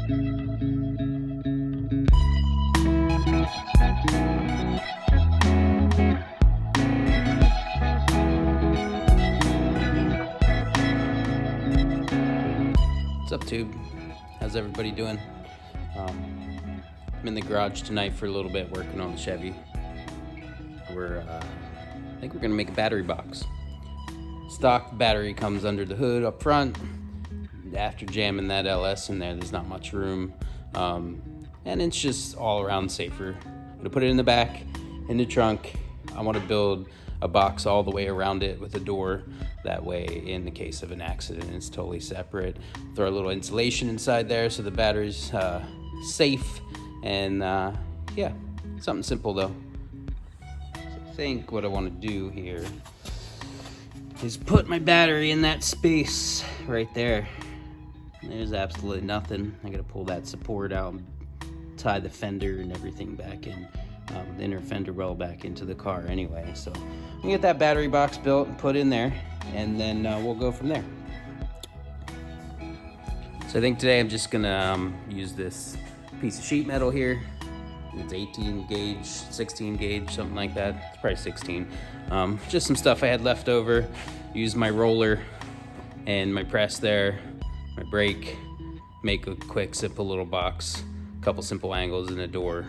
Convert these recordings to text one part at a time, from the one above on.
What's up, Tube? How's everybody doing? I'm in the garage tonight for a little bit working on the Chevy. I think we're gonna make a battery box. Stock battery comes under the hood up front. After jamming that LS in there, there's not much room. And it's just all around safer. I'm gonna put it in the back, in the trunk. I wanna build a box all the way around it with a door. That way, in the case of an accident, it's totally separate. Throw a little insulation inside there so the battery's safe. And yeah, something simple though. So I think what I wanna do here is put my battery in that space right there. There's absolutely nothing. I gotta pull that support out and tie the fender and everything back in, the inner fender well back into the car anyway. So I'm gonna get that battery box built and put in there, and then we'll go from there. So I think today I'm just gonna use this piece of sheet metal here. It's 18 gauge, 16 gauge, something like that. It's probably 16. Just some stuff I had left over. Use my roller and my press there, my brake, make a quick simple little box, a couple simple angles and a door.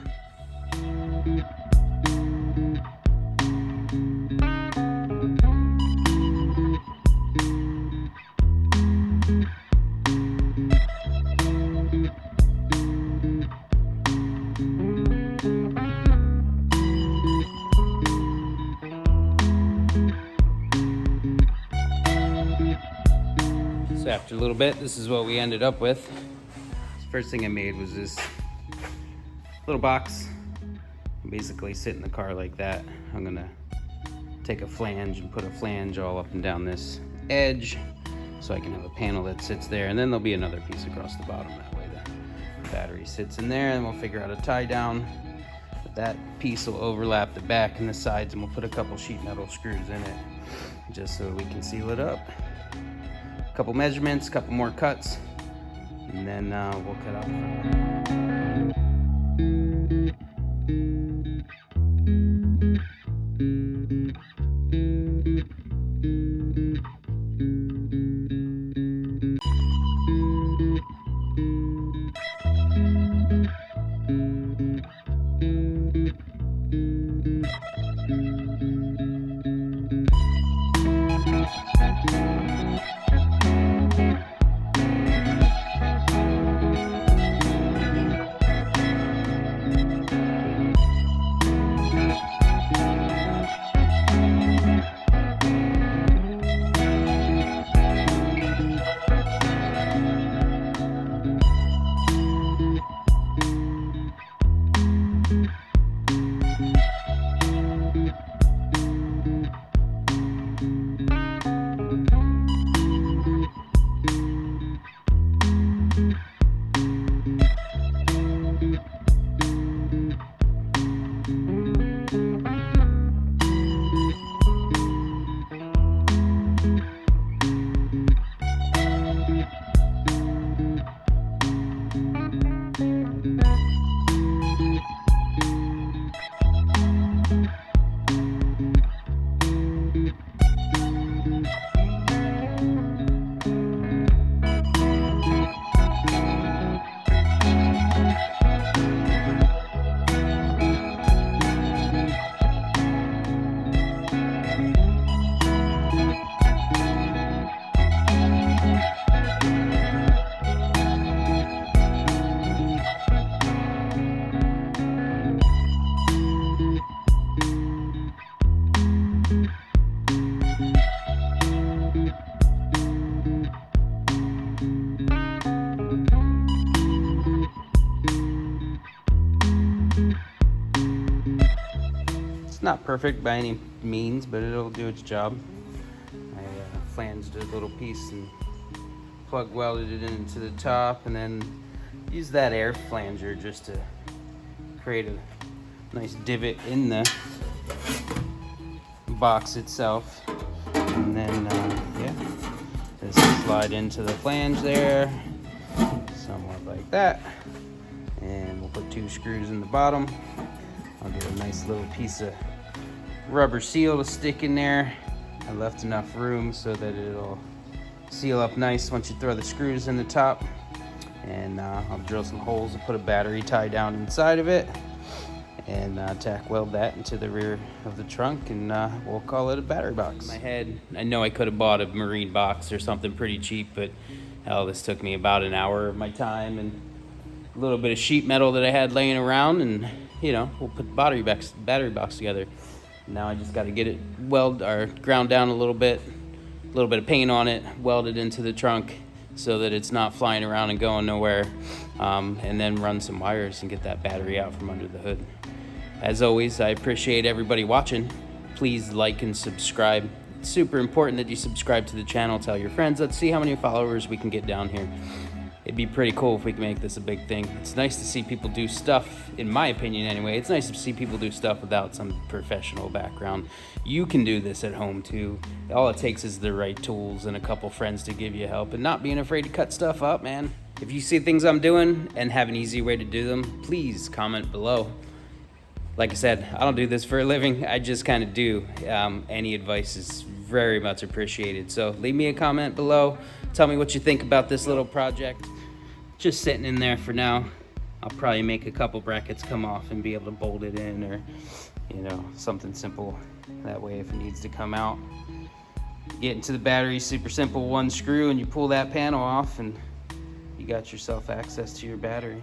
So after a little bit, this is what we ended up with. The first thing I made was this little box. Basically sit in the car like that. I'm gonna take a flange and put a flange all up and down this edge so I can have a panel that sits there, and then there'll be another piece across the bottom. That way the battery sits in there, and we'll figure out a tie down. But that piece will overlap the back and the sides, and we'll put a couple sheet metal screws in it just so we can seal it up. A couple measurements, a couple more cuts, and then we'll cut out the front. It's not perfect by any means, but it'll do its job. I flanged a little piece and plug welded it into the top, and then used that air flanger just to create a nice divot in the box itself. And then, yeah, this will slide into the flange there. Some more like that. And we'll put 2 screws in the bottom. I'll get a nice little piece of rubber seal to stick in there. I left enough room so that it'll seal up nice once you throw the screws in the top. And I'll drill some holes and put a battery tie down inside of it, and tack weld that into the rear of the trunk, and we'll call it a battery box. In my head, I know I could have bought a marine box or something pretty cheap, but hell, this took me about an hour of my time and a little bit of sheet metal that I had laying around, and you know, we'll put the battery box together. Now I just got to get it ground down a little bit of paint on it, weld it into the trunk so that it's not flying around and going nowhere, and then run some wires and get that battery out from under the hood. As always, I appreciate everybody watching. Please like and subscribe. It's super important that you subscribe to the channel. Tell your friends. Let's see how many followers we can get down here. It'd be pretty cool if we can make this a big thing. It's nice to see people do stuff, in my opinion anyway, it's nice to see people do stuff without some professional background. You can do this at home too. All it takes is the right tools and a couple friends to give you help, and not being afraid to cut stuff up, man. If you see things I'm doing and have an easy way to do them, please comment below. Like I said, I don't do this for a living, I just kind of do. Any advice is very much appreciated. So leave me a comment below. Tell me what you think about this little project. Just sitting in there for now. I'll probably make a couple brackets come off and be able to bolt it in, or you know, something simple. That way if it needs to come out, get into the battery, super simple, 1 screw, and you pull that panel off and you got yourself access to your battery.